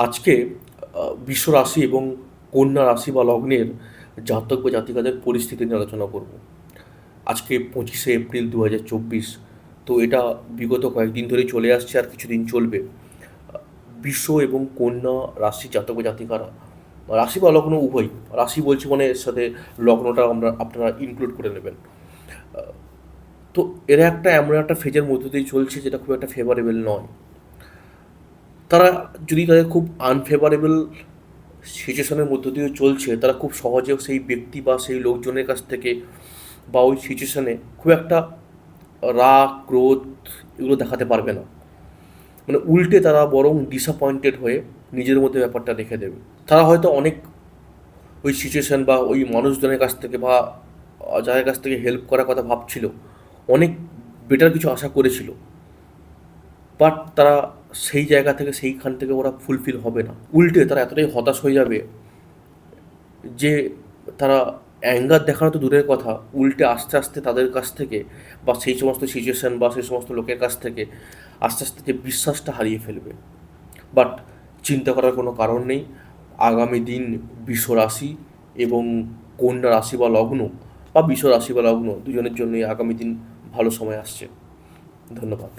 আজকে বিশ্ব রাশি এবং কন্যা রাশি বা লগ্নের জাতক বা জাতিকাদের পরিস্থিতি নিয়ে আলোচনা করব। আজকে 25শে এপ্রিল 2024। তো এটা বিগত কয়েকদিন ধরেই চলে আসছে আর কিছুদিন চলবে। বিশ্ব এবং কন্যা রাশি জাতক বা জাতিকারা বা রাশি বা লগ্ন উভয়, রাশি বলছি মানে এর সাথে লগ্নটা আপনারা ইনক্লুড করে নেবেন। তো এরা এমন একটা ফেজের মধ্য দিয়ে চলছে যেটা খুব একটা ফেভারেবল নয়। তারা যদি তাদের খুব আনফেভারেবল সিচুয়েশনের মধ্য দিয়ে চলছে, তারা খুব সহজেও সেই ব্যক্তি বা সেই লোকজনের কাছ থেকে বা ওই সিচুয়েশনে খুব একটা রাগ ক্রোধ এগুলো দেখাতে পারবে না। মানে উল্টে তারা বরং ডিসঅ্যাপয়েন্টেড হয়ে নিজের মধ্যে ব্যাপারটা রেখে দেবে। তারা হয়তো অনেক ওই সিচুয়েশন বা ওই মানুষজনের কাছ থেকে বা যাদের কাছ থেকে হেল্প করার কথা ভাবছিল, অনেক বেটার কিছু আশা করেছিল, বাট তারা সেই জায়গা থেকে সেইখান থেকে ওরা ফুলফিল হবে না। উল্টে তারা এতটাই হতাশ হয়ে যাবে যে তারা অ্যাঙ্গার দেখানো তো দূরের কথা, উল্টে আস্তে আস্তে তাদের কাছ থেকে বা সেই সমস্ত সিচুয়েশন বা সেই সমস্ত লোকের কাছ থেকে আস্তে আস্তে যে বিশ্বাসটা হারিয়ে ফেলবে। বাট চিন্তা করার কোনো কারণ নেই। আগামী দিন বৃষ রাশি এবং কন্যা রাশি বা লগ্ন বা বৃষ রাশি বা লগ্ন দুজনের জন্যই আগামী দিন ভালো সময় আসছে। ধন্যবাদ।